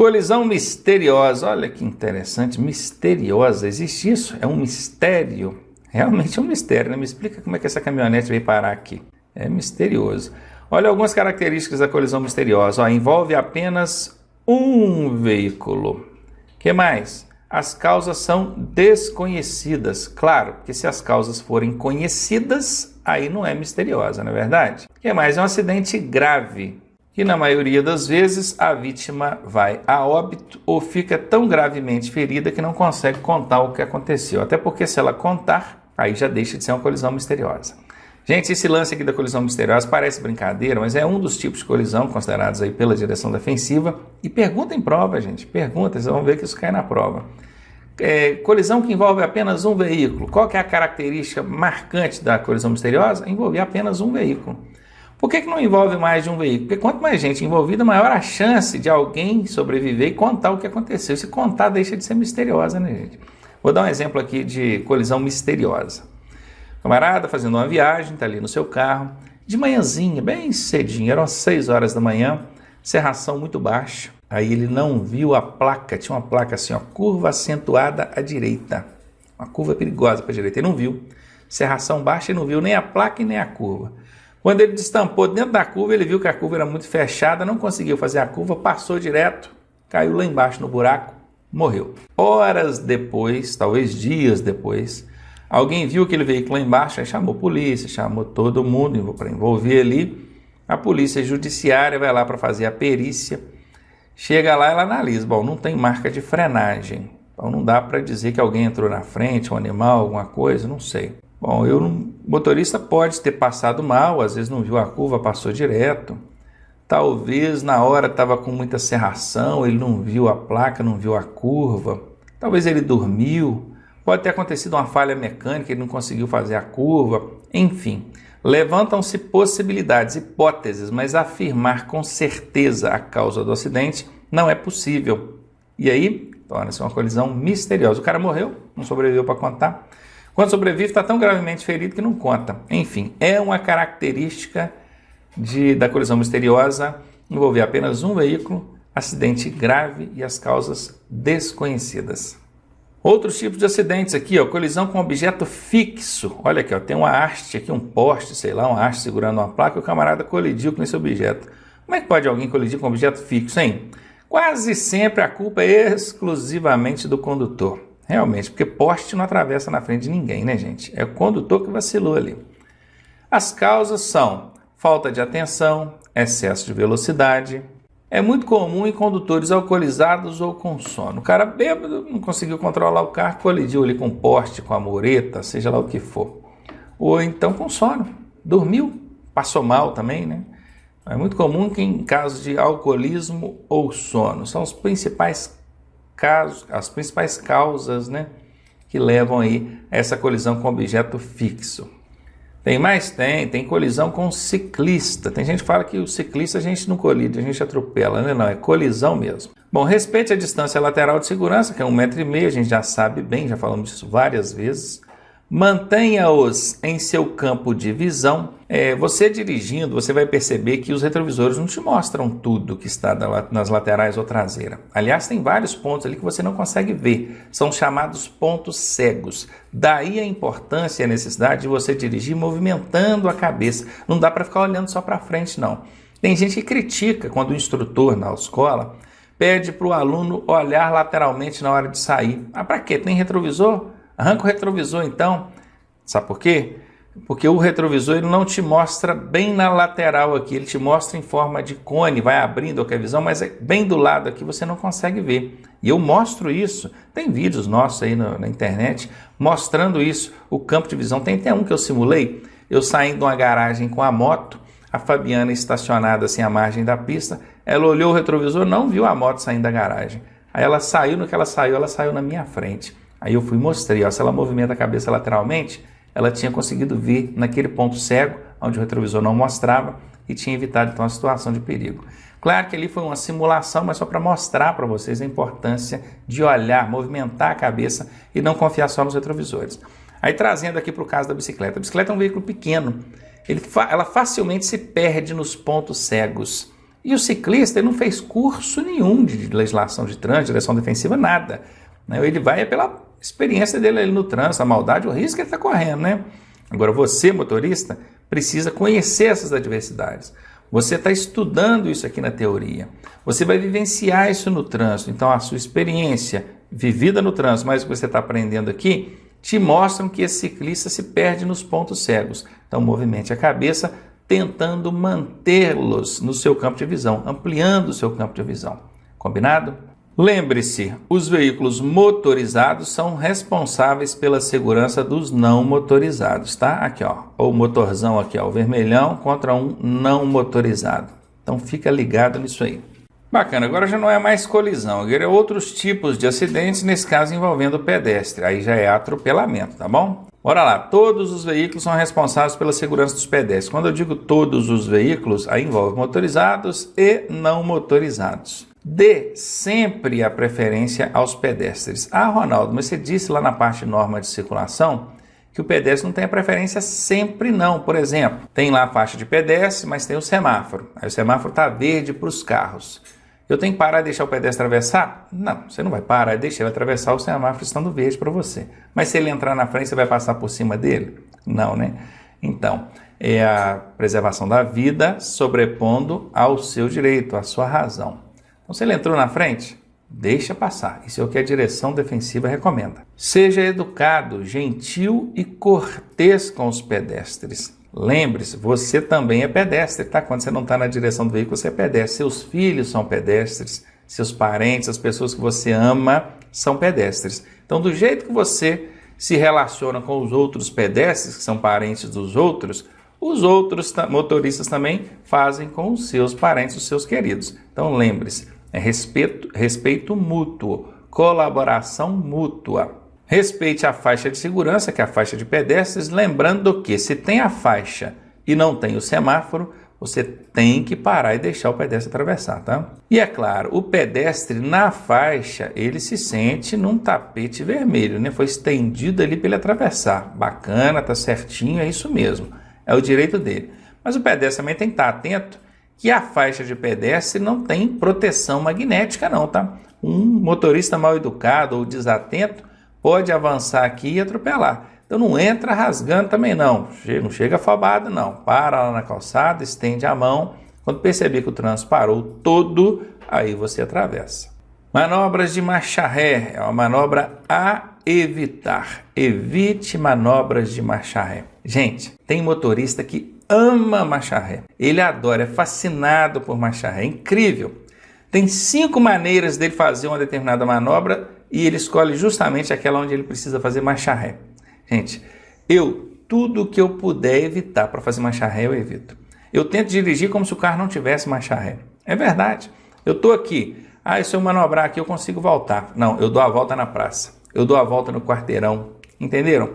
Colisão misteriosa, olha que interessante, misteriosa, existe isso? É um mistério? Realmente é um mistério, né? Me explica como é que essa caminhonete veio parar aqui. É misterioso. Olha algumas características da colisão misteriosa. Ó, envolve apenas um veículo. O que mais? As causas são desconhecidas. Claro, que se as causas forem conhecidas, aí não é misteriosa, não é verdade? O que mais? É um acidente grave, que na maioria das vezes a vítima vai a óbito ou fica tão gravemente ferida que não consegue contar o que aconteceu. Até porque se ela contar, aí já deixa de ser uma colisão misteriosa. Gente, esse lance aqui da colisão misteriosa parece brincadeira, mas é um dos tipos de colisão considerados aí pela direção defensiva. E pergunta em prova, gente, pergunta, vocês vão ver que isso cai na prova. Colisão que envolve apenas um veículo. Qual que é a característica marcante da colisão misteriosa? Envolver apenas um veículo. Por que não envolve mais de um veículo? Porque quanto mais gente envolvida, maior a chance de alguém sobreviver e contar o que aconteceu. Se contar, deixa de ser misteriosa, né, gente? Vou dar um exemplo aqui de colisão misteriosa. Camarada fazendo uma viagem, está ali no seu carro, de manhãzinha, bem cedinho, eram 6 horas da manhã, serração muito baixa. Aí ele não viu a placa, tinha uma placa assim, ó, curva acentuada à direita. Uma curva perigosa para a direita, ele não viu. Serração baixa, ele não viu nem a placa e nem a curva. Quando ele destampou dentro da curva, ele viu que a curva era muito fechada, não conseguiu fazer a curva, passou direto, caiu lá embaixo no buraco, morreu. Horas depois, talvez dias depois, alguém viu aquele veículo lá embaixo, aí chamou a polícia, chamou todo mundo para envolver ali. A polícia judiciária vai lá para fazer a perícia. Chega lá e ela analisa. Bom, não tem marca de frenagem. Então não dá para dizer que alguém entrou na frente, um animal, alguma coisa, não sei. Bom, o motorista pode ter passado mal, às vezes não viu a curva, passou direto. Talvez na hora estava com muita serração, ele não viu a placa, não viu a curva. Talvez ele dormiu. Pode ter acontecido uma falha mecânica, ele não conseguiu fazer a curva. Enfim, levantam-se possibilidades, hipóteses, mas afirmar com certeza a causa do acidente não é possível. E aí, torna-se uma colisão misteriosa. O cara morreu, não sobreviveu para contar. Quando sobrevive, está tão gravemente ferido que não conta. Enfim, é uma característica da colisão misteriosa envolver apenas um veículo, acidente grave e as causas desconhecidas. Outros tipos de acidentes aqui, ó, colisão com objeto fixo. Olha aqui, ó, tem uma haste aqui, um poste, sei lá, uma haste segurando uma placa, e o camarada colidiu com esse objeto. Como é que pode alguém colidir com um objeto fixo, hein? Quase sempre a culpa é exclusivamente do condutor. Realmente, porque poste não atravessa na frente de ninguém, né, gente? É o condutor que vacilou ali. As causas são falta de atenção, excesso de velocidade. É muito comum em condutores alcoolizados ou com sono. O cara bêbado não conseguiu controlar o carro, colidiu ali com o poste, com a mureta, seja lá o que for. Ou então com sono, dormiu, passou mal também, né? É muito comum que em casos de alcoolismo ou sono, são os principais casos, as principais causas, né, que levam aí a essa colisão com objeto fixo. Tem mais? Tem colisão com ciclista. Tem gente que fala que o ciclista a gente não colide, a gente atropela, né? Não, é colisão mesmo. Bom, respeite a distância lateral de segurança, que é 1,5 m, a gente já sabe bem, já falamos disso várias vezes. Mantenha-os em seu campo de visão. Você dirigindo, você vai perceber que os retrovisores não te mostram tudo que está nas laterais ou traseira. Aliás, tem vários pontos ali que você não consegue ver. São chamados pontos cegos. Daí a importância e a necessidade de você dirigir movimentando a cabeça. Não dá para ficar olhando só para frente, não. Tem gente que critica quando o instrutor na escola pede para o aluno olhar lateralmente na hora de sair. Ah, para quê? Tem retrovisor? Arranca o retrovisor então. Sabe por quê? Porque o retrovisor ele não te mostra bem na lateral aqui, ele te mostra em forma de cone, vai abrindo a visão, mas bem do lado aqui você não consegue ver. E eu mostro isso, tem vídeos nossos aí na internet mostrando isso, o campo de visão. Tem até um que eu simulei, eu saindo de uma garagem com a moto, a Fabiana estacionada assim à margem da pista, ela olhou o retrovisor, não viu a moto saindo da garagem. Aí ela saiu, no que ela saiu na minha frente. Aí eu fui e mostrei, ó, se ela movimenta a cabeça lateralmente, ela tinha conseguido ver naquele ponto cego, onde o retrovisor não mostrava, e tinha evitado então a situação de perigo. Claro que ali foi uma simulação, mas só para mostrar para vocês a importância de olhar, movimentar a cabeça e não confiar só nos retrovisores. Aí trazendo aqui para o caso da bicicleta. A bicicleta é um veículo pequeno, ela facilmente se perde nos pontos cegos. E o ciclista ele não fez curso nenhum de legislação de trânsito, direção defensiva, nada. Né? Ele vai pela experiência dele ali no trânsito, a maldade, o risco que ele está correndo, né? Agora você, motorista, precisa conhecer essas adversidades. Você está estudando isso aqui na teoria. Você vai vivenciar isso no trânsito. Então a sua experiência vivida no trânsito, mas o que você está aprendendo aqui, te mostram que esse ciclista se perde nos pontos cegos. Então movimente a cabeça, tentando mantê-los no seu campo de visão, ampliando o seu campo de visão. Combinado? Lembre-se, os veículos motorizados são responsáveis pela segurança dos não motorizados, tá? Aqui, ó, o motorzão aqui, ó, o vermelhão contra um não motorizado. Então fica ligado nisso aí. Bacana, agora já não é mais colisão, agora é outros tipos de acidentes, nesse caso envolvendo o pedestre, aí já é atropelamento, tá bom? Bora lá, todos os veículos são responsáveis pela segurança dos pedestres. Quando eu digo todos os veículos, aí envolve motorizados e não motorizados. Dê sempre a preferência aos pedestres. Ah, Ronaldo, mas você disse lá na parte de norma de circulação que o pedestre não tem a preferência sempre não. Por exemplo, tem lá a faixa de pedestre, mas tem o semáforo. Aí o semáforo está verde para os carros. Eu tenho que parar e deixar o pedestre atravessar? Não, você não vai parar e deixar ele atravessar o semáforo estando verde para você. Mas se ele entrar na frente, você vai passar por cima dele? Não, né? Então, é a preservação da vida sobrepondo ao seu direito, à sua razão. Então, se ele entrou na frente, deixa passar. Isso é o que a direção defensiva recomenda. Seja educado, gentil e cortês com os pedestres. Lembre-se, você também é pedestre, tá? Quando você não está na direção do veículo, você é pedestre. Seus filhos são pedestres, seus parentes, as pessoas que você ama são pedestres. Então, do jeito que você se relaciona com os outros pedestres, que são parentes dos outros, os outros motoristas também fazem com os seus parentes, os seus queridos. Então, lembre-se, é respeito mútuo, colaboração mútua. Respeite a faixa de segurança, que é a faixa de pedestres, lembrando que se tem a faixa e não tem o semáforo, você tem que parar e deixar o pedestre atravessar, tá? E é claro, o pedestre na faixa, ele se sente num tapete vermelho, né? Foi estendido ali para ele atravessar. Bacana, tá certinho, é isso mesmo. É o direito dele. Mas o pedestre também tem que estar atento que a faixa de pedestre não tem proteção magnética não, tá? Um motorista mal educado ou desatento pode avançar aqui e atropelar. Então não entra rasgando também não. Não chega afobado não. Para lá na calçada, estende a mão. Quando perceber que o trânsito parou todo, aí você atravessa. Manobras de marcha ré é uma manobra a evitar. Evite manobras de marcha ré. Gente, tem motorista que ama marcha ré. Ele adora, é fascinado por marcha ré. É incrível. Tem 5 maneiras dele fazer uma determinada manobra e ele escolhe justamente aquela onde ele precisa fazer marcha ré. Gente, tudo que eu puder evitar para fazer marcha ré, eu evito. Eu tento dirigir como se o carro não tivesse marcha ré. É verdade. Eu estou aqui. Se eu manobrar aqui, eu consigo voltar. Não, eu dou a volta na praça. Eu dou a volta no quarteirão. Entenderam?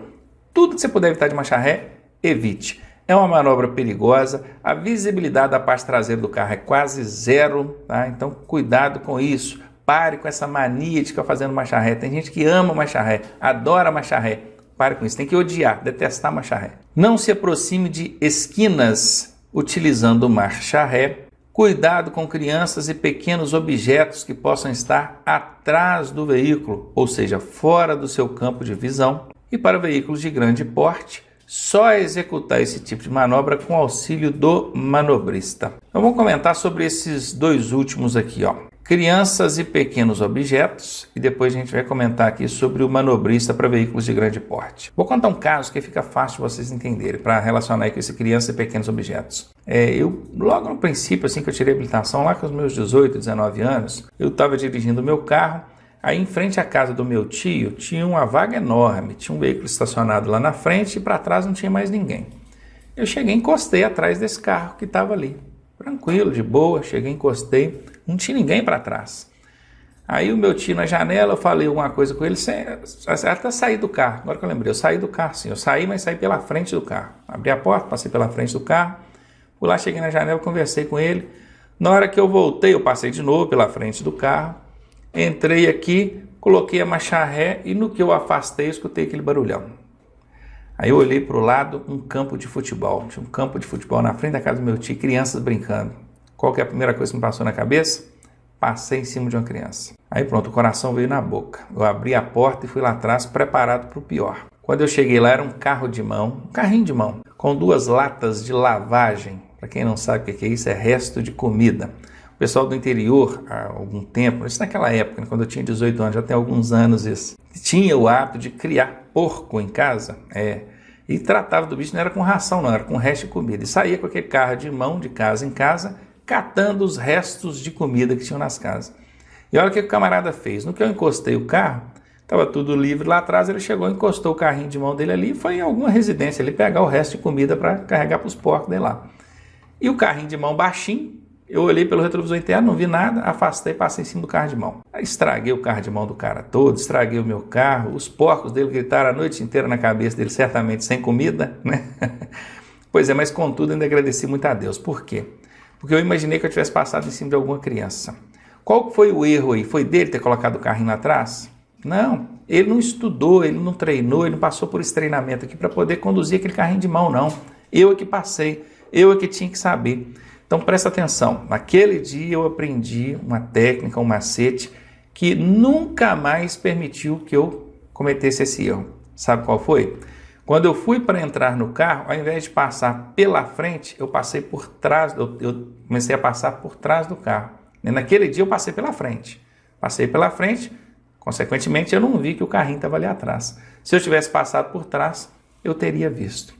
Tudo que você puder evitar de marcha ré, evite. É uma manobra perigosa, a visibilidade da parte traseira do carro é quase zero, tá? Então cuidado com isso, pare com essa mania de ficar fazendo marcha ré. Tem gente que ama marcha ré, adora marcha ré, pare com isso, tem que odiar, detestar marcha ré. Não se aproxime de esquinas utilizando marcha ré, cuidado com crianças e pequenos objetos que possam estar atrás do veículo, ou seja, fora do seu campo de visão, e para veículos de grande porte, só executar esse tipo de manobra com auxílio do manobrista. Então vamos comentar sobre esses 2 últimos aqui, ó. Crianças e pequenos objetos, e depois a gente vai comentar aqui sobre o manobrista para veículos de grande porte. Vou contar um caso que fica fácil de vocês entenderem, para relacionar aí com esse criança e pequenos objetos. Eu, logo no princípio, assim que eu tirei a habilitação, lá com os meus 18, 19 anos, eu estava dirigindo o meu carro. Aí em frente à casa do meu tio tinha uma vaga enorme, tinha um veículo estacionado lá na frente e para trás não tinha mais ninguém. Eu cheguei e encostei atrás desse carro que estava ali, tranquilo, de boa, cheguei, encostei, não tinha ninguém para trás. Aí o meu tio na janela, eu falei alguma coisa com ele, até saí do carro, agora que eu lembrei, eu saí do carro sim, eu saí, mas saí pela frente do carro. Abri a porta, passei pela frente do carro, fui lá, cheguei na janela, conversei com ele. Na hora que eu voltei, eu passei de novo pela frente do carro, entrei aqui, coloquei a marcha ré e no que eu afastei, eu escutei aquele barulhão. Aí eu olhei para o lado, um campo de futebol. Tinha um campo de futebol na frente da casa do meu tio, crianças brincando. Qual que é a primeira coisa que me passou na cabeça? Passei em cima de uma criança. Aí pronto, o coração veio na boca. Eu abri a porta e fui lá atrás preparado para o pior. Quando eu cheguei lá era um carro de mão, um carrinho de mão, com 2 latas de lavagem. Para quem não sabe o que é isso, é resto de comida. O pessoal do interior, há algum tempo, isso naquela época, quando eu tinha 18 anos, já tem alguns anos isso, tinha o hábito de criar porco em casa, e tratava do bicho, não era com ração não, era com resto de comida. E saía com aquele carro de mão, de casa em casa, catando os restos de comida que tinham nas casas. E olha o que o camarada fez. No que eu encostei o carro, estava tudo livre lá atrás, ele chegou, encostou o carrinho de mão dele ali e foi em alguma residência ali pegar o resto de comida para carregar para os porcos dele lá. E o carrinho de mão baixinho, eu olhei pelo retrovisor interno, não vi nada, afastei e passei em cima do carro de mão. Aí estraguei o carro de mão do cara todo, estraguei o meu carro, os porcos dele gritaram a noite inteira na cabeça dele, certamente sem comida, né? Pois é, mas contudo ainda agradeci muito a Deus. Por quê? Porque eu imaginei que eu tivesse passado em cima de alguma criança. Qual foi o erro aí? Foi dele ter colocado o carrinho lá atrás? Não, ele não estudou, ele não treinou, ele não passou por esse treinamento aqui para poder conduzir aquele carrinho de mão, não. Eu é que passei, eu é que tinha que saber. Então presta atenção, naquele dia eu aprendi uma técnica, um macete que nunca mais permitiu que eu cometesse esse erro. Sabe qual foi? Quando eu fui para entrar no carro, ao invés de passar pela frente, eu passei por trás, eu comecei a passar por trás do carro. E naquele dia eu passei pela frente. Passei pela frente, consequentemente eu não vi que o carrinho estava ali atrás. Se eu tivesse passado por trás, eu teria visto.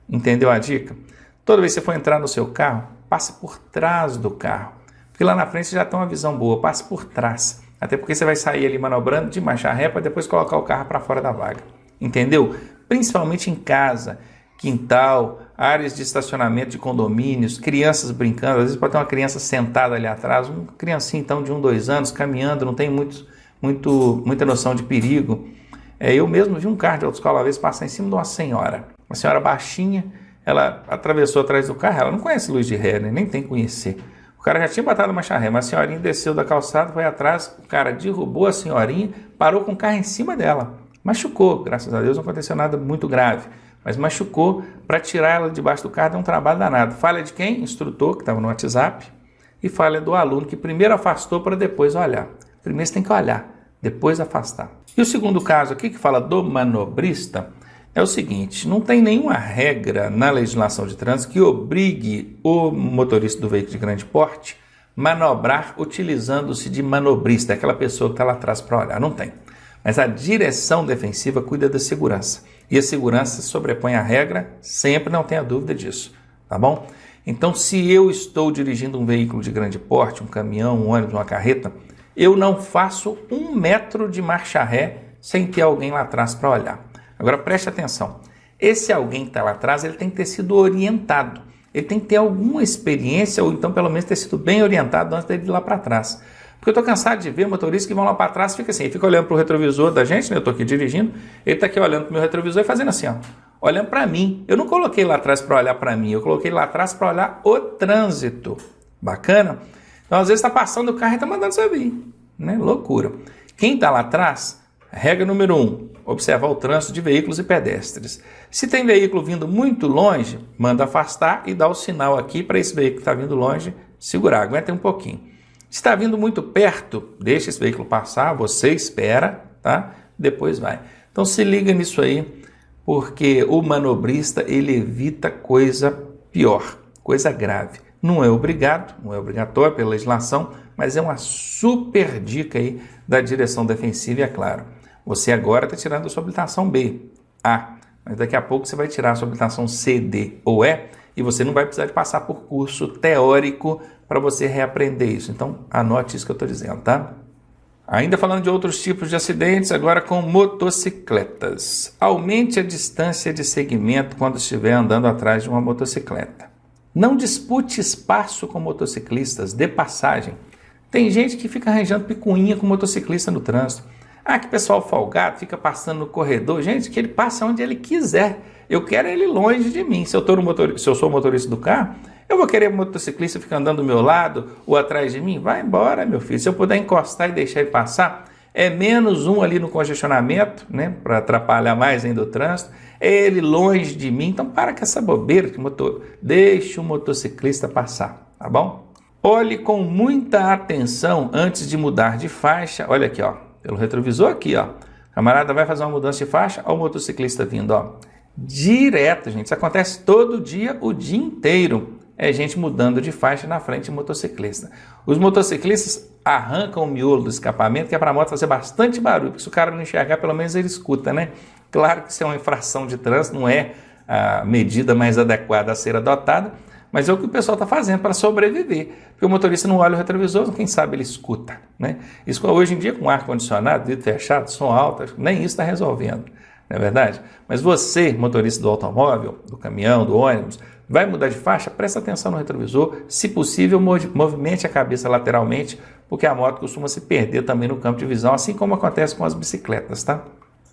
Entendeu a dica? Toda vez que você for entrar no seu carro, passe por trás do carro. Porque lá na frente você já tem uma visão boa, passe por trás. Até porque você vai sair ali manobrando de marcha ré para depois colocar o carro para fora da vaga. Entendeu? Principalmente em casa, quintal, áreas de estacionamento de condomínios, crianças brincando. Às vezes pode ter uma criança sentada ali atrás, uma criancinha então de 1, 2 anos, caminhando, não tem muita noção de perigo. Eu mesmo vi um carro de autoescola uma vez passar em cima de uma senhora baixinha. Ela atravessou atrás do carro, ela não conhece luz de ré, né? Nem tem que conhecer. O cara já tinha botado marcha ré, mas a senhorinha desceu da calçada, foi atrás, o cara derrubou a senhorinha, parou com o carro em cima dela. Machucou, graças a Deus não aconteceu nada muito grave, mas machucou. Para tirar ela debaixo do carro deu um trabalho danado. Falha de quem? Instrutor, que estava no WhatsApp, e falha do aluno, que primeiro afastou para depois olhar. Primeiro você tem que olhar, depois afastar. E o segundo caso aqui, que fala do manobrista, é o seguinte: não tem nenhuma regra na legislação de trânsito que obrigue o motorista do veículo de grande porte a manobrar utilizando-se de manobrista, aquela pessoa que está lá atrás para olhar. Não tem. Mas a direção defensiva cuida da segurança. E a segurança sobrepõe a regra, sempre, não tenha dúvida disso. Tá bom? Então, se eu estou dirigindo um veículo de grande porte, um caminhão, um ônibus, uma carreta, eu não faço 1 metro de marcha ré sem ter alguém lá atrás para olhar. Agora preste atenção, esse alguém que está lá atrás, ele tem que ter sido orientado, ele tem que ter alguma experiência ou então pelo menos ter sido bem orientado antes dele ir lá para trás. Porque eu estou cansado de ver motoristas que vão lá para trás e fica assim, fica olhando para o retrovisor da gente, né? Eu estou aqui dirigindo, ele está aqui olhando para o meu retrovisor e fazendo assim, ó, olhando para mim. Eu não coloquei lá atrás para olhar para mim, eu coloquei lá atrás para olhar o trânsito. Bacana? Então às vezes está passando o carro e está mandando você vir, né? Loucura. Quem está lá atrás, regra número 1, observar o trânsito de veículos e pedestres. Se tem veículo vindo muito longe, manda afastar e dá o sinal aqui para esse veículo que está vindo longe segurar, aguenta um pouquinho. Se está vindo muito perto, deixa esse veículo passar, você espera, tá? Depois vai. Então se liga nisso aí, porque o manobrista ele evita coisa pior, coisa grave. Não é obrigado, não é obrigatório pela legislação, mas é uma super dica aí da direção defensiva e é claro. Você agora está tirando a sua habilitação B, A, mas daqui a pouco você vai tirar a sua habilitação C, D ou E e você não vai precisar de passar por curso teórico para você reaprender isso. Então, anote isso que eu estou dizendo, tá? Ainda falando de outros tipos de acidentes, agora com motocicletas. Aumente a distância de segmento quando estiver andando atrás de uma motocicleta. Não dispute espaço com motociclistas, dê passagem. Tem gente que fica arranjando picuinha com motociclista no trânsito. Ah, que pessoal folgado, fica passando no corredor. Gente, que ele passe onde ele quiser. Eu quero ele longe de mim. Se eu sou o motorista do carro, eu vou querer o motociclista ficar andando do meu lado ou atrás de mim? Vai embora, meu filho. Se eu puder encostar e deixar ele passar, é menos um ali no congestionamento, né? Para atrapalhar mais ainda o trânsito. É ele longe de mim. Então para com essa bobeira. Deixa o motociclista passar, tá bom? Olhe com muita atenção antes de mudar de faixa. Olha aqui, ó, pelo retrovisor aqui, ó. O camarada vai fazer uma mudança de faixa, olha o motociclista vindo, ó. Direto, gente. Isso acontece todo dia, o dia inteiro. É gente mudando de faixa na frente de motociclista. Os motociclistas arrancam o miolo do escapamento, que é para a moto fazer bastante barulho, porque se o cara não enxergar, pelo menos ele escuta, né? Claro que isso é uma infração de trânsito, não é a medida mais adequada a ser adotada, mas é o que o pessoal está fazendo para sobreviver. Porque o motorista não olha o retrovisor, quem sabe ele escuta, né? Isso hoje em dia, com ar-condicionado, vidro fechado, som alto, nem isso está resolvendo, não é verdade? Mas você, motorista do automóvel, do caminhão, do ônibus, vai mudar de faixa, presta atenção no retrovisor, se possível, movimente a cabeça lateralmente, porque a moto costuma se perder também no campo de visão, assim como acontece com as bicicletas, tá?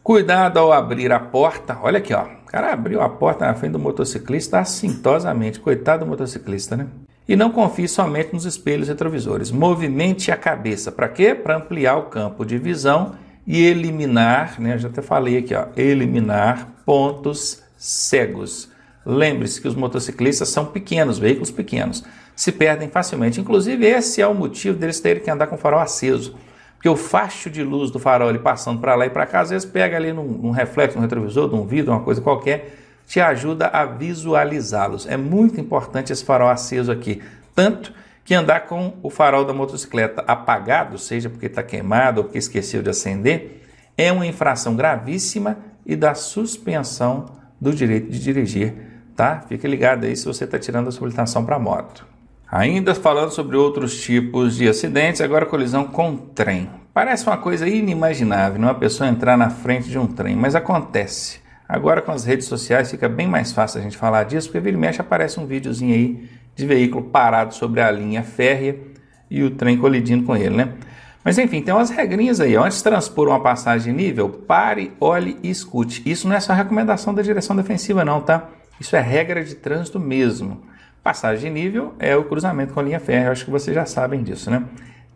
Cuidado ao abrir a porta, olha aqui, ó, o cara abriu a porta na frente do motociclista assintosamente, coitado do motociclista, né? E não confie somente nos espelhos retrovisores, movimente a cabeça, para quê? Para ampliar o campo de visão e eliminar, né, eu já até falei aqui, ó, eliminar pontos cegos. Lembre-se que os motociclistas são pequenos, veículos pequenos, se perdem facilmente. Inclusive, esse é o motivo deles terem que andar com o farol aceso. Porque o facho de luz do farol ele passando para lá e para cá, às vezes pega ali num reflexo, num retrovisor, num vidro, uma coisa qualquer, te ajuda a visualizá-los. É muito importante esse farol aceso aqui. Tanto que andar com o farol da motocicleta apagado, seja porque está queimado ou porque esqueceu de acender, é uma infração gravíssima e dá suspensão do direito de dirigir, tá? Fique ligado aí se você está tirando a sua habilitação para moto. Ainda falando sobre outros tipos de acidentes, agora colisão com trem. Parece uma coisa inimaginável, uma pessoa entrar na frente de um trem, mas acontece. Agora com as redes sociais fica bem mais fácil a gente falar disso, porque vira e mexe aparece um videozinho aí de veículo parado sobre a linha férrea e o trem colidindo com ele, né? Mas enfim, tem umas regrinhas aí. Antes de transpor uma passagem de nível, pare, olhe e escute. Isso não é só recomendação da direção defensiva não, tá? Isso é regra de trânsito mesmo. Passagem de nível é o cruzamento com a linha férrea, eu acho que vocês já sabem disso, né?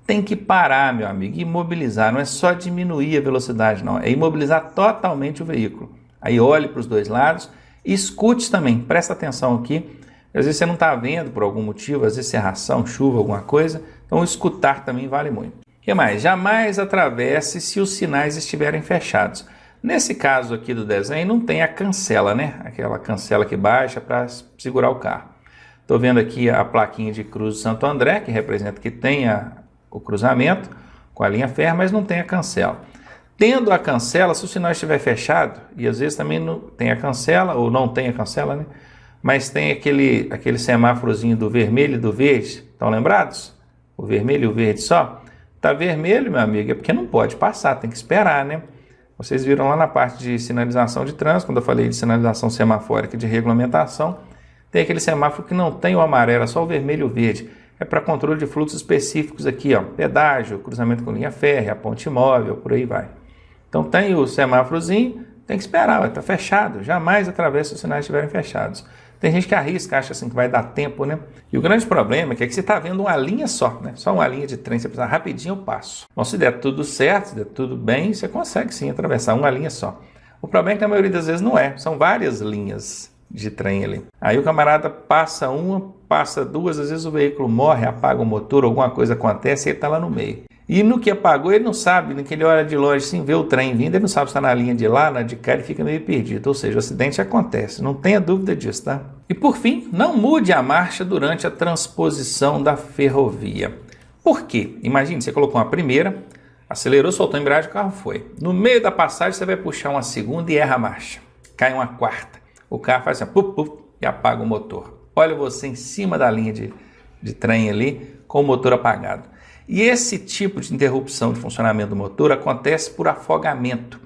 Tem que parar, meu amigo, imobilizar, não é só diminuir a velocidade, não, é imobilizar totalmente o veículo. Aí olhe para os dois lados, escute também, presta atenção aqui, às vezes você não está vendo por algum motivo, às vezes serração, chuva, alguma coisa, então escutar também vale muito. O que mais? Jamais atravesse se os sinais estiverem fechados. Nesse caso aqui do desenho não tem a cancela, né? Aquela cancela que baixa para segurar o carro. Estou vendo aqui a plaquinha de Cruz de Santo André, que representa que tem o cruzamento com a linha férrea, mas não tem a cancela. Tendo a cancela, se o sinal estiver fechado, e às vezes também não tem a cancela, ou não tem a cancela, né? Mas tem aquele semáforozinho do vermelho e do verde, estão lembrados? O vermelho e o verde só? Está vermelho, meu amigo, é porque não pode passar, tem que esperar, né? Vocês viram lá na parte de sinalização de trânsito, quando eu falei de sinalização semafórica de regulamentação, tem aquele semáforo que não tem o amarelo, é só o vermelho e o verde. É para controle de fluxos específicos aqui, ó, pedágio, cruzamento com linha férrea, ponte móvel, por aí vai. Então tem o semáforozinho, tem que esperar, vai estar fechado, jamais atravessa se os sinais estiverem fechados. Tem gente que arrisca, acha assim que vai dar tempo, né? E o grande problema é que você está vendo uma linha só, né? Só uma linha de trem, você precisa rapidinho eu passo. Bom, se der tudo certo, se der tudo bem, você consegue sim atravessar uma linha só. O problema é que na maioria das vezes não é, são várias linhas de trem ali. Aí o camarada passa uma, passa duas, às vezes o veículo morre, apaga o motor, alguma coisa acontece e ele está lá no meio. E no que apagou, ele não sabe, no que ele olha de longe, sim, vê o trem vindo, ele não sabe se está na linha de lá, na de cá, ele fica meio perdido. Ou seja, o acidente acontece, não tenha dúvida disso, tá? E por fim, não mude a marcha durante a transposição da ferrovia. Por quê? Imagine, você colocou uma primeira, acelerou, soltou a embreagem, o carro foi. No meio da passagem, você vai puxar uma segunda e erra a marcha. Cai uma quarta. O carro faz assim, pup, pup, e apaga o motor. Olha você em cima da linha de trem ali, com o motor apagado. E esse tipo de interrupção de funcionamento do motor acontece por afogamento.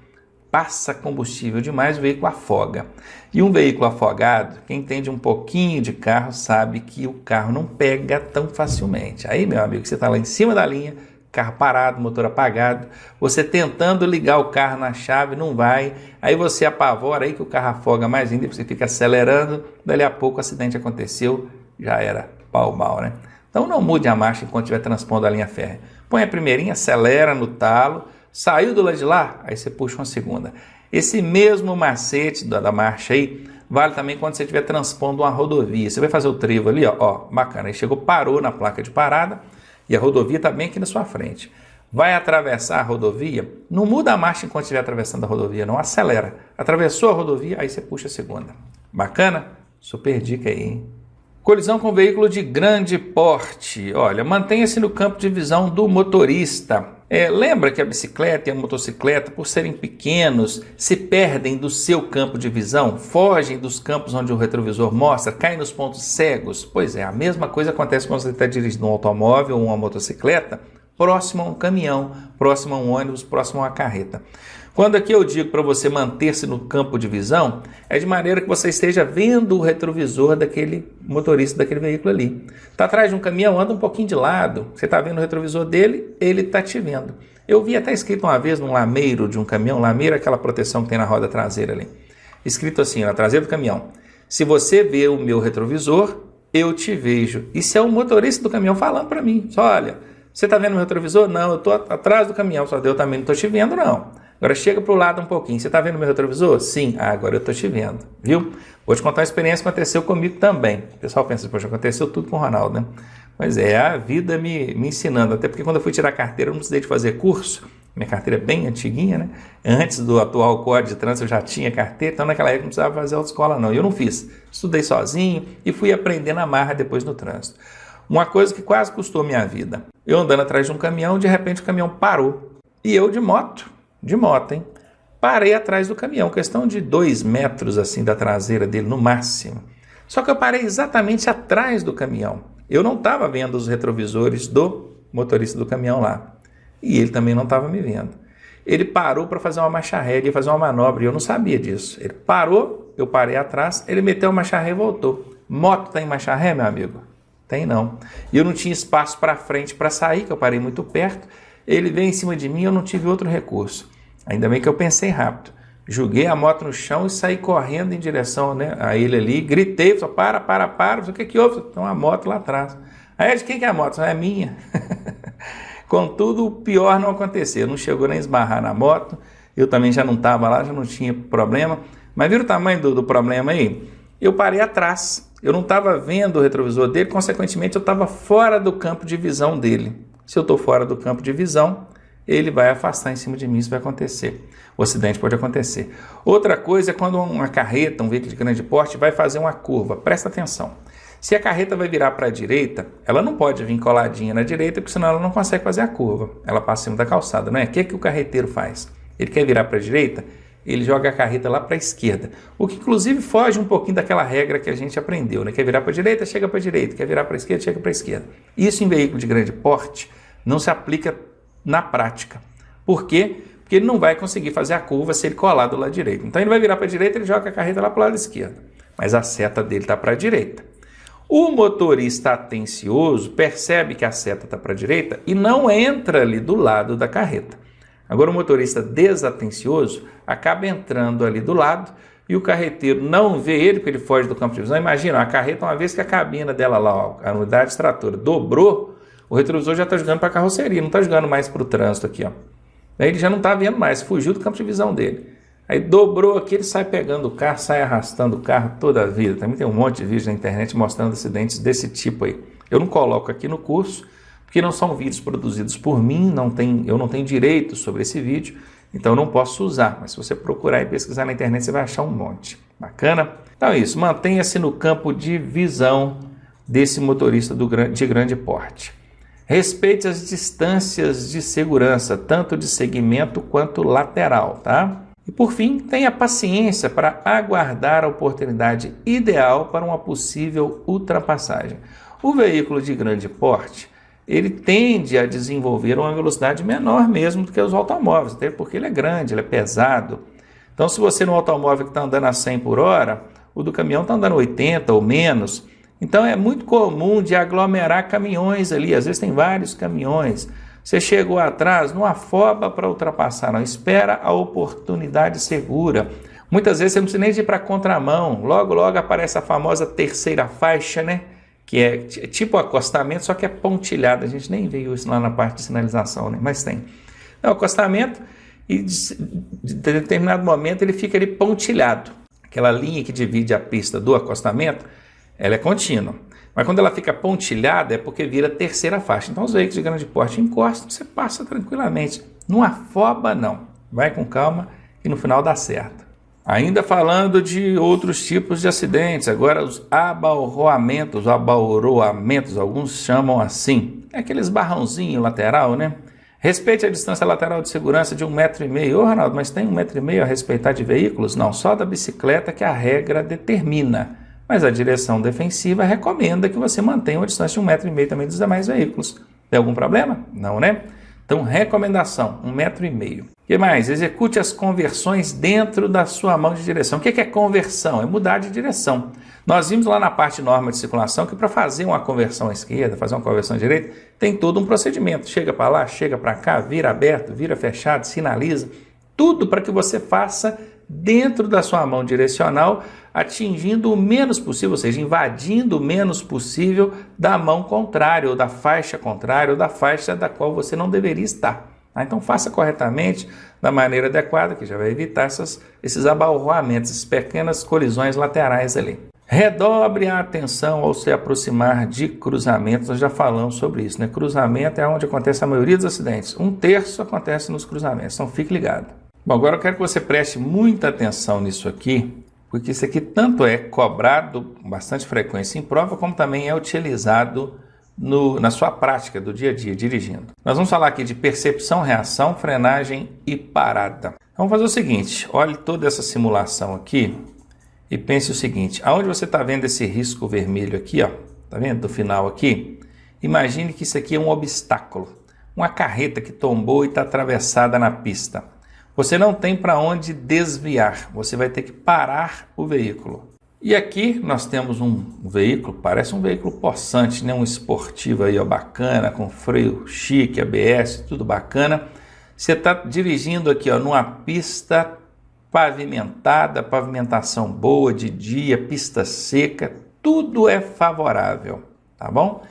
Passa combustível demais, o veículo afoga. E um veículo afogado, quem entende um pouquinho de carro sabe que o carro não pega tão facilmente. Aí, meu amigo, você está lá em cima da linha, carro parado, motor apagado, você tentando ligar o carro na chave, não vai, aí você apavora aí que o carro afoga mais ainda, você fica acelerando, dali a pouco o acidente aconteceu, já era pau mal, né? Então não mude a marcha enquanto estiver transpondo a linha férrea. Põe a primeirinha, acelera no talo, saiu do lado de lá, aí você puxa uma segunda. Esse mesmo macete da marcha aí vale também quando você estiver transpondo uma rodovia. Você vai fazer o trevo ali, ó, bacana. Aí chegou, parou na placa de parada e a rodovia está bem aqui na sua frente. Vai atravessar a rodovia, não muda a marcha enquanto estiver atravessando a rodovia, não, acelera. Atravessou a rodovia, aí você puxa a segunda. Bacana? Super dica aí, hein? Colisão com veículo de grande porte. Olha, mantenha-se no campo de visão do motorista. Lembra que a bicicleta e a motocicleta, por serem pequenos, se perdem do seu campo de visão, fogem dos campos onde o retrovisor mostra, caem nos pontos cegos? Pois é, a mesma coisa acontece quando você está dirigindo um automóvel ou uma motocicleta, próximo a um caminhão, próximo a um ônibus, próximo a uma carreta. Quando aqui eu digo para você manter-se no campo de visão, é de maneira que você esteja vendo o retrovisor daquele motorista daquele veículo ali. Está atrás de um caminhão, anda um pouquinho de lado, você está vendo o retrovisor dele, ele está te vendo. Eu vi até escrito uma vez num lameiro de um caminhão, lameiro é aquela proteção que tem na roda traseira ali, escrito assim, na traseira do caminhão: se você vê o meu retrovisor, eu te vejo. Isso é o motorista do caminhão falando para mim, só olha, você está vendo o meu retrovisor? Não, eu estou atrás do caminhão, só eu também não estou te vendo não. Agora chega para o lado um pouquinho. Você está vendo o meu retrovisor? Sim. Agora eu estou te vendo. Viu? Vou te contar uma experiência que aconteceu comigo também. O pessoal pensa, poxa, aconteceu tudo com o Ronaldo, né? Mas é a vida me ensinando. Até porque quando eu fui tirar a carteira, eu não precisei de fazer curso. Minha carteira é bem antiguinha, né? Antes do atual Código de Trânsito eu já tinha carteira. Então naquela época não precisava fazer autoescola não. E eu não fiz. Estudei sozinho e fui aprender na marra depois no trânsito. Uma coisa que quase custou minha vida. Eu andando atrás de um caminhão, de repente o caminhão parou. E eu de moto, hein? Parei atrás do caminhão, questão de 2 metros assim da traseira dele no máximo. Só que eu parei exatamente atrás do caminhão. Eu não estava vendo os retrovisores do motorista do caminhão lá. E ele também não estava me vendo. Ele parou para fazer uma marcha ré, ele ia fazer uma manobra e eu não sabia disso. Ele parou, eu parei atrás, ele meteu a marcha ré e voltou. Moto tem marcha ré, meu amigo? Tem não. E eu não tinha espaço para frente para sair, que eu parei muito perto. Ele veio em cima de mim e eu não tive outro recurso. Ainda bem que eu pensei rápido. Joguei a moto no chão e saí correndo em direção, né, a ele ali. Gritei, só para. O que houve? Tem uma moto lá atrás. Aí de quem que é a moto? É minha. Contudo, o pior não aconteceu. Não chegou nem a esbarrar na moto. Eu também já não estava lá, já não tinha problema. Mas viram o tamanho do problema aí? Eu parei atrás. Eu não estava vendo o retrovisor dele, consequentemente eu estava fora do campo de visão dele. Se eu estou fora do campo de visão, ele vai afastar em cima de mim, isso vai acontecer. O acidente pode acontecer. Outra coisa é quando uma carreta, um veículo de grande porte, vai fazer uma curva. Presta atenção. Se a carreta vai virar para a direita, ela não pode vir coladinha na direita, porque senão ela não consegue fazer a curva. Ela passa em cima da calçada, não é? O que o carreteiro faz? Ele quer virar para a direita, ele joga a carreta lá para a esquerda. O que inclusive foge um pouquinho daquela regra que a gente aprendeu, né? Quer virar para a direita, chega para a direita. Quer virar para a esquerda, chega para a esquerda. Isso em veículo de grande porte não se aplica na prática. Por quê? Porque ele não vai conseguir fazer a curva se ele colar do lado direito. Então ele vai virar para a direita, ele joga a carreta lá para o lado esquerdo. Mas a seta dele está para a direita. O motorista atencioso percebe que a seta está para a direita e não entra ali do lado da carreta. Agora o motorista desatencioso acaba entrando ali do lado e o carreteiro não vê ele porque ele foge do campo de visão. Imagina, a carreta, uma vez que a cabina dela lá, ó, a unidade extratora, dobrou, o retrovisor já está jogando para a carroceria, não está jogando mais para o trânsito aqui, ó. Aí ele já não está vendo mais, fugiu do campo de visão dele. Aí dobrou aqui, ele sai pegando o carro, sai arrastando o carro toda a vida. Também tem um monte de vídeos na internet mostrando acidentes desse tipo aí. Eu não coloco aqui no curso, porque não são vídeos produzidos por mim, eu não tenho direito sobre esse vídeo, então eu não posso usar. Mas se você procurar e pesquisar na internet, você vai achar um monte. Bacana? Então é isso, mantenha-se no campo de visão desse motorista de grande porte. Respeite as distâncias de segurança, tanto de segmento quanto lateral, tá? E por fim, tenha paciência para aguardar a oportunidade ideal para uma possível ultrapassagem. O veículo de grande porte, ele tende a desenvolver uma velocidade menor mesmo do que os automóveis, até porque ele é grande, ele é pesado. Então, se você no automóvel que está andando a 100 por hora, o do caminhão está andando a 80 ou menos. Então, é muito comum de aglomerar caminhões ali, às vezes tem vários caminhões. Você chegou atrás, não afoba para ultrapassar, não, espera a oportunidade segura. Muitas vezes você não precisa nem ir para a contramão, logo aparece a famosa terceira faixa, né? Que é tipo acostamento, só que é pontilhado. A gente nem viu isso lá na parte de sinalização, né? Mas tem. É o acostamento e de determinado momento ele fica ali pontilhado. aquela linha que divide a pista do acostamento, ela é contínua. Mas quando ela fica pontilhada é porque vira terceira faixa. Então os veículos de grande porte encostam, você passa tranquilamente. Não afoba não, vai com calma e no final dá certo. Ainda falando de outros tipos de acidentes, agora os abalroamentos, alguns chamam assim. É aqueles barrãozinhos lateral, né? Respeite a distância lateral de segurança de 1,5 m. Ô Ronaldo, mas tem 1,5 m a respeitar de veículos? Não, só da bicicleta que a regra determina. Mas a direção defensiva recomenda que você mantenha uma distância de 1,5 m também dos demais veículos. Tem algum problema? Não, né? Então, recomendação, 1,5 m. O que mais? Execute as conversões dentro da sua mão de direção. O que é conversão? É mudar de direção. Nós vimos lá na parte norma de circulação que para fazer uma conversão à esquerda, fazer uma conversão à direita, tem todo um procedimento. Chega para lá, chega para cá, vira aberto, vira fechado, sinaliza. Tudo para que você faça dentro da sua mão direcional, atingindo o menos possível, ou seja, invadindo o menos possível da mão contrária, ou da faixa contrária, ou da faixa da qual você não deveria estar. Então faça corretamente, da maneira adequada, que já vai evitar esses abalroamentos, essas pequenas colisões laterais ali. Redobre a atenção ao se aproximar de cruzamentos, nós já falamos sobre isso, né? Cruzamento é onde acontece a maioria dos acidentes, 1/3 acontece nos cruzamentos, então fique ligado. Bom, agora eu quero que você preste muita atenção nisso aqui, porque isso aqui tanto é cobrado com bastante frequência em prova, como também é utilizado na sua prática do dia a dia, dirigindo. Nós vamos falar aqui de percepção, reação, frenagem e parada. Vamos fazer o seguinte, olhe toda essa simulação aqui e pense o seguinte, aonde você está vendo esse risco vermelho aqui, ó, tá vendo do final aqui? Imagine que isso aqui é um obstáculo, uma carreta que tombou e está atravessada na pista. Você não tem para onde desviar, você vai ter que parar o veículo. E aqui nós temos um veículo, parece um veículo possante, né? Um esportivo aí, ó, bacana, com freio chique, ABS, tudo bacana. Você está dirigindo aqui, ó, numa pista pavimentada, pavimentação boa, de dia, pista seca, tudo é favorável, tá bom?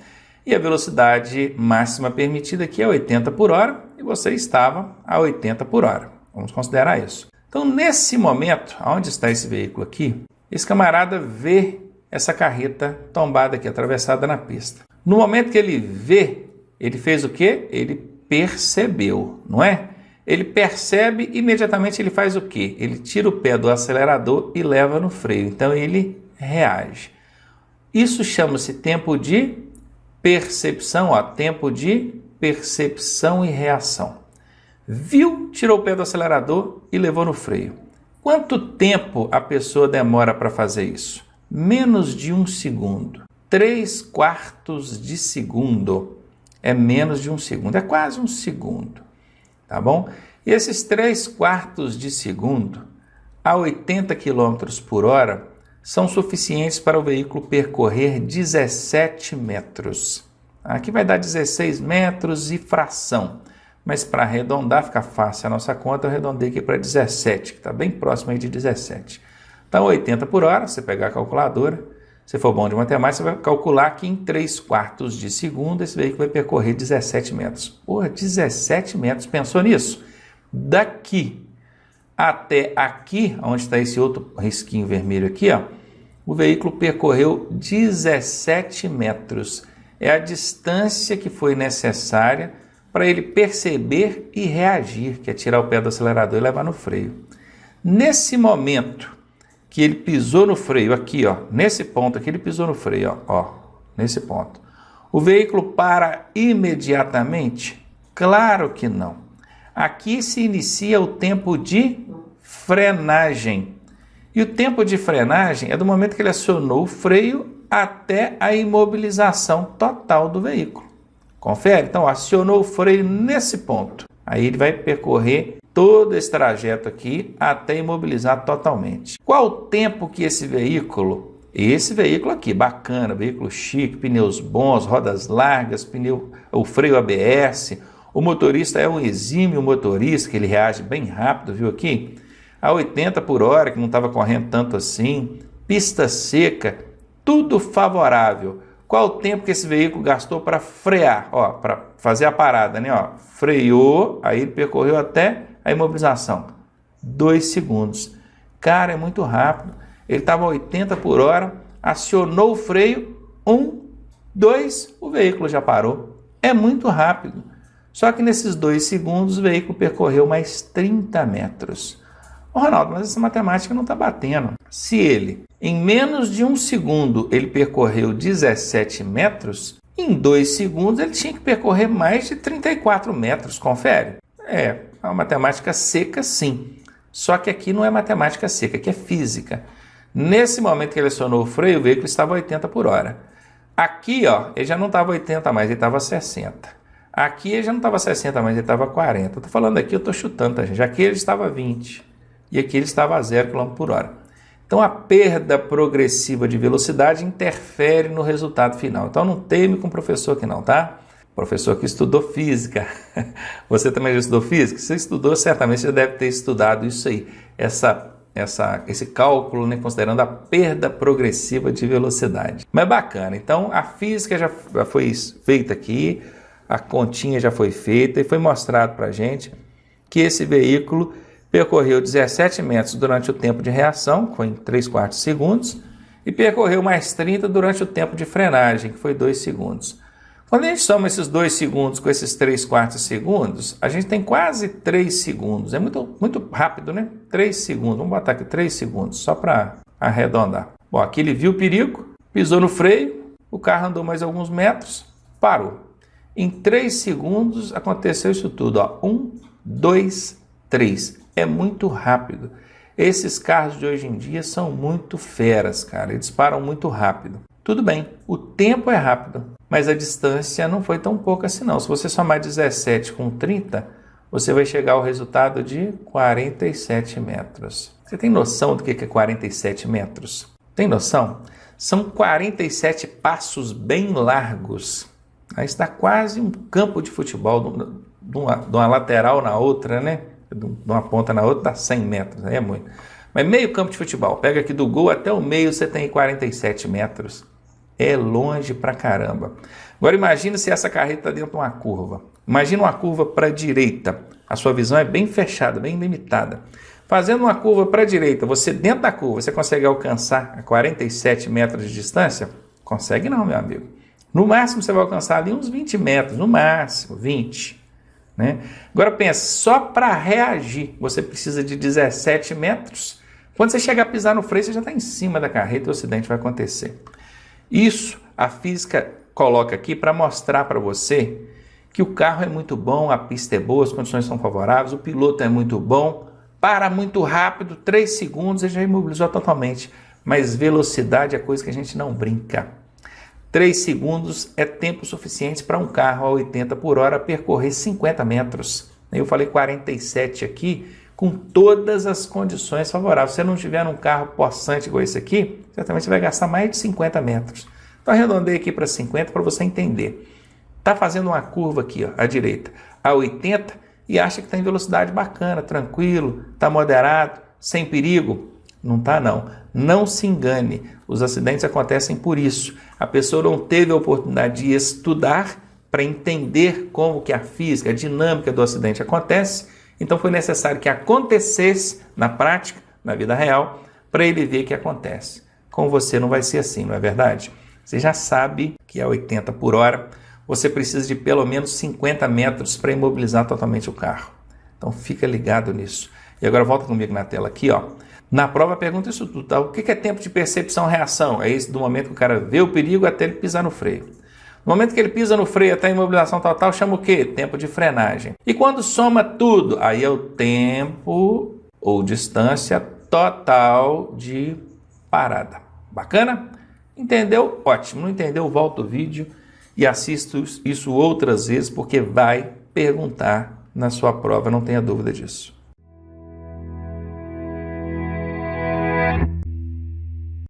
E a velocidade máxima permitida aqui é 80 por hora e você estava a 80 por hora. Vamos considerar isso. Então, nesse momento, onde está esse veículo aqui, esse camarada vê essa carreta tombada aqui, atravessada na pista. No momento que ele vê, ele fez o quê? Ele percebeu, não é? Ele percebe, imediatamente ele faz o quê? Ele tira o pé do acelerador e leva no freio. Então, ele reage. Isso chama-se tempo de percepção, ó, tempo de percepção e reação. Viu, tirou o pé do acelerador e levou no freio. Quanto tempo a pessoa demora para fazer isso? Menos de 1 segundo. 3/4 de segundo. É menos de 1 segundo. É quase 1 segundo. Tá bom? E esses 3/4 de segundo, a 80 km por hora, são suficientes para o veículo percorrer 17 metros. Aqui vai dar 16 metros e fração. Mas para arredondar, fica fácil a nossa conta, eu arredondei aqui para 17, que está bem próximo aí de 17. Então, 80 por hora, você pegar a calculadora, se for bom de matemática, você vai calcular que em 3/4 de segundo esse veículo vai percorrer 17 metros. Porra, 17 metros, pensou nisso? Daqui até aqui, onde está esse outro risquinho vermelho aqui, ó, o veículo percorreu 17 metros. É a distância que foi necessária para ele perceber e reagir, que é tirar o pé do acelerador e levar no freio. Nesse momento que ele pisou no freio, aqui, ó, nesse ponto aqui ele pisou no freio, ó, nesse ponto. O veículo para imediatamente? Claro que não. Aqui se inicia o tempo de frenagem. E o tempo de frenagem é do momento que ele acionou o freio até a imobilização total do veículo. Confere? Então, acionou o freio nesse ponto. Aí ele vai percorrer todo esse trajeto aqui até imobilizar totalmente. Qual o tempo que esse veículo aqui, bacana, veículo chique, pneus bons, rodas largas, o freio ABS, o motorista é um exímio motorista, que ele reage bem rápido, viu aqui? A 80 por hora, que não estava correndo tanto assim, pista seca, tudo favorável. Qual o tempo que esse veículo gastou para frear? Ó, para fazer a parada, né? Ó, freou, aí ele percorreu até a imobilização. 2 segundos. Cara, é muito rápido. Ele estava a 80 por hora, acionou o freio, 1, 2, o veículo já parou. É muito rápido. Só que nesses 2 segundos o veículo percorreu mais 30 metros. Ô Ronaldo, mas essa matemática não está batendo. Se ele, em menos de 1 segundo, ele percorreu 17 metros, em 2 segundos ele tinha que percorrer mais de 34 metros, confere? É uma matemática seca, sim. Só que aqui não é matemática seca, aqui é física. Nesse momento que ele acionou o freio, o veículo estava a 80 por hora. Aqui, ó, ele já não estava a 80 mais, ele estava a 60. Aqui ele já não estava a 60 mais, ele estava a 40. Eu estou falando aqui, eu estou chutando, tá, gente? Aqui ele estava a 20 e aqui ele estava a 0 km por hora. Então a perda progressiva de velocidade interfere no resultado final. Então não teme com o professor aqui não, tá? Professor que estudou física. Você também já estudou física? Se você estudou, certamente você deve ter estudado isso aí. Esse cálculo, né, considerando a perda progressiva de velocidade. Mas bacana. Então a física já foi feita aqui, a continha já foi feita e foi mostrado para a gente que esse veículo percorreu 17 metros durante o tempo de reação, que foi em 3/4 segundos, e percorreu mais 30 durante o tempo de frenagem, que foi 2 segundos. Quando a gente soma esses 2 segundos com esses 3/4 segundos, a gente tem quase 3 segundos. É muito rápido, né? 3 segundos. Vamos botar aqui 3 segundos, só para arredondar. Bom, aqui ele viu o perigo, pisou no freio, o carro andou mais alguns metros, parou. Em 3 segundos aconteceu isso tudo. Ó. 1, 2, 3. É muito rápido. Esses carros de hoje em dia são muito feras, cara. Eles param muito rápido. Tudo bem, o tempo é rápido, mas a distância não foi tão pouca assim não. Se você somar 17 com 30, você vai chegar ao resultado de 47 metros. Você tem noção do que é 47 metros? Tem noção? São 47 passos bem largos. Aí está quase um campo de futebol, de uma lateral na outra, né? De uma ponta na outra dá 100 metros, aí é muito. Mas meio campo de futebol, pega aqui do gol até o meio, você tem 47 metros. É longe pra caramba. Agora imagina se essa carreta está dentro de uma curva. Imagina uma curva para a direita. A sua visão é bem fechada, bem limitada. Fazendo uma curva para a direita, você dentro da curva, você consegue alcançar a 47 metros de distância? Consegue não, meu amigo. No máximo você vai alcançar ali uns 20 metros, no máximo, 20. Né? Agora pensa, só para reagir você precisa de 17 metros. Quando você chegar a pisar no freio, você já está em cima da carreta e o acidente vai acontecer. Isso a física coloca aqui para mostrar para você que o carro é muito bom, a pista é boa, as condições são favoráveis, o piloto é muito bom, para muito rápido, 3 segundos ele já imobilizou totalmente. Mas velocidade é coisa que a gente não brinca. 3 segundos é tempo suficiente para um carro a 80 por hora percorrer 50 metros. Eu falei 47 aqui, com todas as condições favoráveis. Se você não tiver um carro possante igual esse aqui, certamente você vai gastar mais de 50 metros. Então arredondei aqui para 50 para você entender. Está fazendo uma curva aqui, ó, à direita, a 80 e acha que está em velocidade bacana, tranquilo, está moderado, sem perigo. Não está não. Não se engane. Os acidentes acontecem por isso. A pessoa não teve a oportunidade de estudar para entender como que a física, a dinâmica do acidente acontece. Então foi necessário que acontecesse na prática, na vida real, para ele ver que acontece. Com você não vai ser assim, não é verdade? Você já sabe que a 80 por hora você precisa de pelo menos 50 metros para imobilizar totalmente o carro. Então fica ligado nisso. E agora volta comigo na tela aqui, ó. Na prova pergunta isso tudo, tá? O que é tempo de percepção-reação? É esse do momento que o cara vê o perigo até ele pisar no freio. No momento que ele pisa no freio até a imobilização total, chama o quê? Tempo de frenagem. E quando soma tudo, aí é o tempo ou distância total de parada. Bacana? Entendeu? Ótimo. Não entendeu? Volta o vídeo e assista isso outras vezes, porque vai perguntar na sua prova, não tenha dúvida disso.